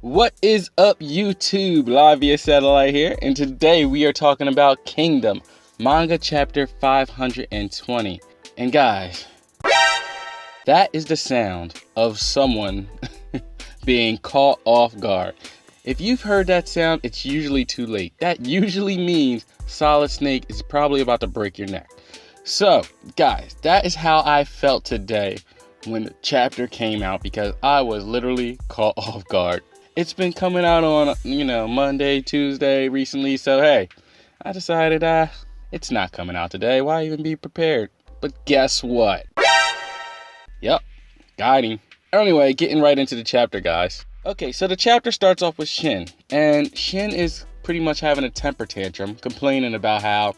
What is up, YouTube? Live via satellite here, and today we are talking about Kingdom, manga chapter 520. And guys, that is the sound of someone being caught off guard. If you've heard that sound, it's usually too late. That usually means Solid Snake is probably about to break your neck. So, guys, that is how I felt today when the chapter came out, because I was literally caught off guard. It's been coming out on, Monday, Tuesday recently, so hey, I decided it's not coming out today. Why even be prepared? But guess what? Yep, got him. Anyway, getting right into the chapter, guys. Okay, so the chapter starts off with Shin, and Shin is pretty much having a temper tantrum, complaining about how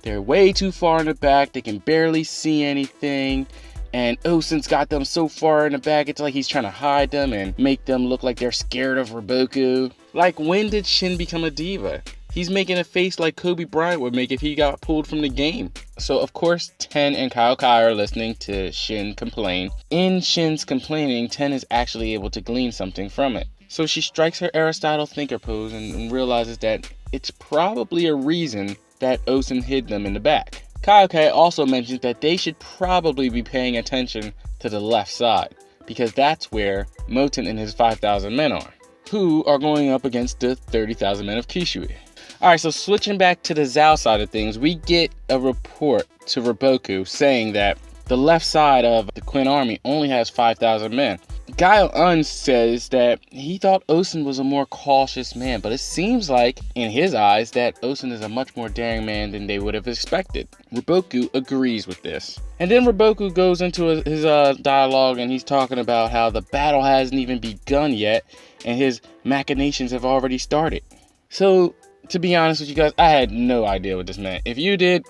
they're way too far in the back, they can barely see anything, and Osun's got them so far in the back, it's like he's trying to hide them and make them look like they're scared of Riboku. Like, when did Shin become a diva? He's making a face like Kobe Bryant would make if he got pulled from the game. So, of course, Ten and Kai are listening to Shin complain. In Shin's complaining, Ten is actually able to glean something from it. So she strikes her Aristotle thinker pose and realizes that it's probably a reason that Osun hid them in the back. Kai also mentions that they should probably be paying attention to the left side, because that's where Mouten and his 5,000 men are, who are going up against the 30,000 men of Kishui. Alright, so switching back to the Zhao side of things, we get a report to Riboku saying that the left side of the Quinn army only has 5,000 men. Gaio-un says that he thought Osun was a more cautious man, but it seems like, in his eyes, that Osun is a much more daring man than they would have expected. Riboku agrees with this. And then Riboku goes into his dialogue, and he's talking about how the battle hasn't even begun yet, and his machinations have already started. So, to be honest with you guys, I had no idea what this meant. If you did,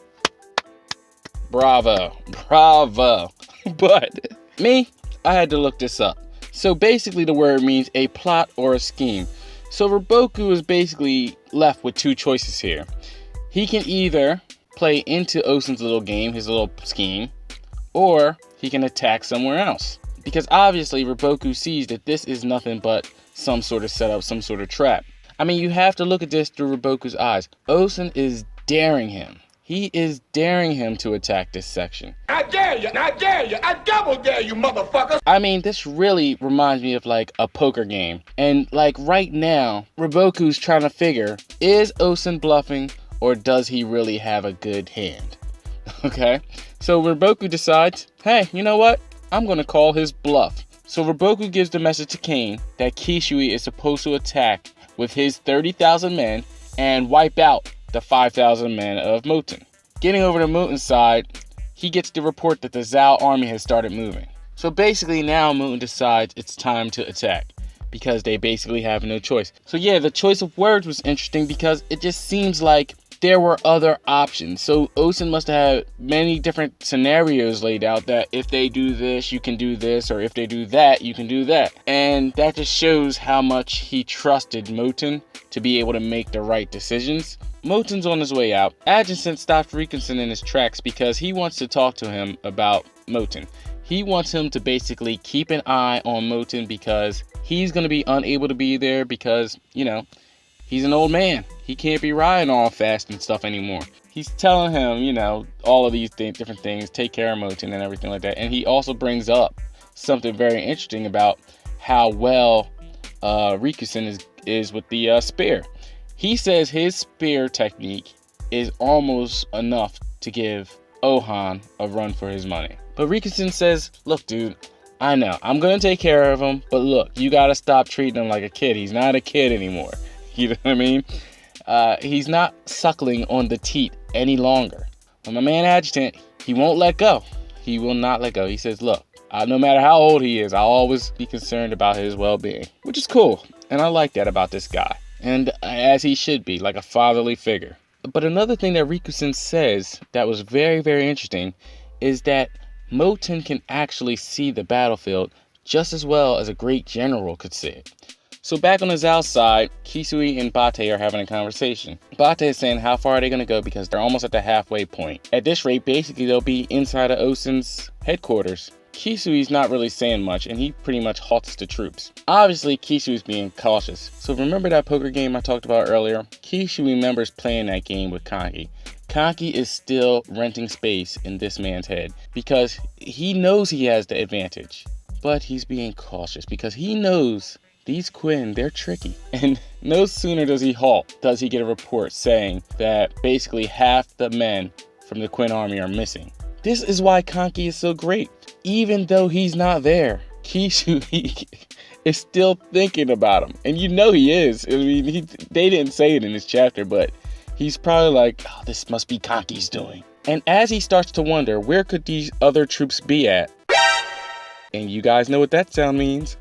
bravo. But me, I had to look this up. So basically the word means a plot or a scheme. So Riboku is basically left with two choices here. He can either play into Osun's little game, his little scheme, or he can attack somewhere else. Because obviously Riboku sees that this is nothing but some sort of setup, some sort of trap. I mean, you have to look at this through Riboku's eyes. Osun is daring him. He is daring him to attack this section. I dare you, I double dare you, motherfuckers. I mean, this really reminds me of like a poker game. And like right now, Riboku's trying to figure, is Osun bluffing or does he really have a good hand? Okay, so Riboku decides, hey, you know what? I'm going to call his bluff. So Riboku gives the message to Kane that Kishui is supposed to attack with his 30,000 men and wipe out the 5,000 men of Mouten. Getting over to Mouten's side, he gets the report that the Zhao army has started moving. So basically now Mouten decides it's time to attack, because they basically have no choice. So yeah, the choice of words was interesting because it just seems like there were other options. So Osun must have had many different scenarios laid out that if they do this, you can do this, or if they do that, you can do that. And that just shows how much he trusted Mouten to be able to make the right decisions. Mouten's on his way out. Adjutant stops Rikusen in his tracks because he wants to talk to him about Mouten. He wants him to basically keep an eye on Mouten because he's going to be unable to be there because, he's an old man. He can't be riding all fast and stuff anymore. He's telling him, all of these different things, take care of Mouten and everything like that. And he also brings up something very interesting about how well Rikusen is with the spear. He says his spear technique is almost enough to give Ohan a run for his money. But Rikusen says, look, dude, I know, I'm going to take care of him, but look, you got to stop treating him like a kid. He's not a kid anymore. You know what I mean? He's not suckling on the teat any longer. But my man Adjutant, he won't let go. He will not let go. He says, look, no matter how old he is, I'll always be concerned about his well-being, which is cool. And I like that about this guy. And as he should be, like a fatherly figure. But another thing that Rikusen says that was very, very interesting is that Mouten can actually see the battlefield just as well as a great general could see it. So back on the Zhao side, Kisui and Bate are having a conversation. Bate is saying how far are they going to go because they're almost at the halfway point. At this rate, basically they'll be inside of Osun's headquarters. Kisui's not really saying much, and he pretty much halts the troops. Obviously, Kisui's being cautious. So remember that poker game I talked about earlier? Kisui remembers playing that game with Kanki. Kanki is still renting space in this man's head because he knows he has the advantage. But he's being cautious because he knows these Quinn, they're tricky. And no sooner does he halt, does he get a report saying that basically half the men from the Quinn army are missing. This is why Kanki is so great. Even though he's not there, Kisui is still thinking about him. And you know he is. I mean, they didn't say it in this chapter, but he's probably like, oh, this must be Kanki's doing. And as he starts to wonder, where could these other troops be at? And you guys know what that sound means.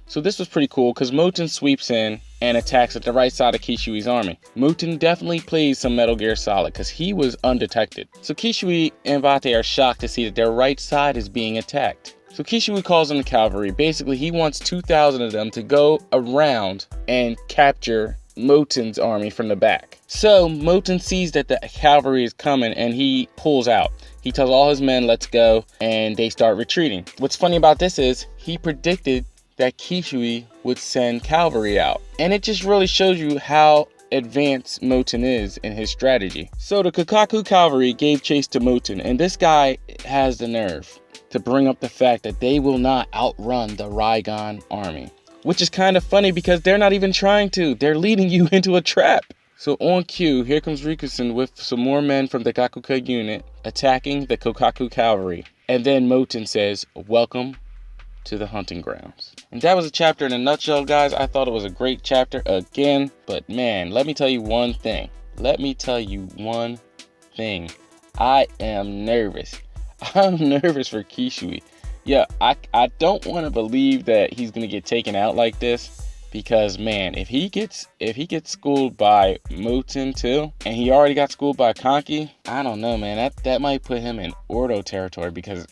So this was pretty cool because Mouten sweeps in and attacks at the right side of Kisui's army. Mouten definitely plays some Metal Gear Solid because he was undetected. So Kisui and Vate are shocked to see that their right side is being attacked. So Kisui calls in the cavalry. Basically, he wants 2,000 of them to go around and capture Mouten's army from the back. So Mouten sees that the cavalry is coming and he pulls out. He tells all his men, let's go, and they start retreating. What's funny about this is he predicted that Kisui would send cavalry out. And it just really shows you how advanced Mouten is in his strategy. So the Kokaku cavalry gave chase to Mouten, and this guy has the nerve to bring up the fact that they will not outrun the Raigon army. Which is kind of funny because they're not even trying to. They're leading you into a trap. So on cue, here comes Rikusen with some more men from the Gakuka unit attacking the Kokaku cavalry. And then Mouten says, welcome to the hunting grounds. And that was a chapter in a nutshell, guys. I thought it was a great chapter again. But man, let me tell you one thing. I am nervous. I'm nervous for Kisui. Yeah, I don't want to believe that he's going to get taken out like this. Because man, if he gets schooled by Mouten too, and he already got schooled by Kanki, I don't know, man. That might put him in Ordo territory because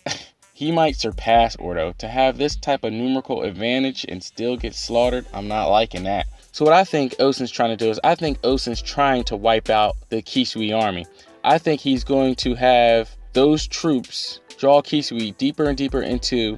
he might surpass Ordo. To have this type of numerical advantage and still get slaughtered, I'm not liking that. So what I think Osen's trying to do is, I think Osen's trying to wipe out the Kisui army. I think he's going to have those troops draw Kisui deeper and deeper into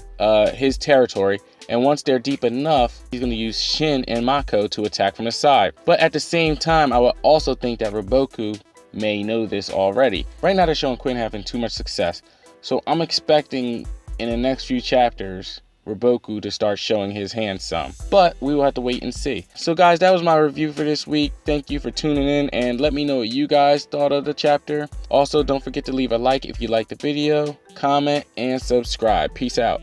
his territory. And once they're deep enough, he's going to use Shin and Mako to attack from the side. But at the same time, I would also think that Riboku may know this already. Right now, they're showing Quinn having too much success. So I'm expecting in the next few chapters, Riboku to start showing his hand some. But we will have to wait and see. So guys, that was my review for this week. Thank you for tuning in and let me know what you guys thought of the chapter. Also, don't forget to leave a like if you liked the video, comment, and subscribe. Peace out.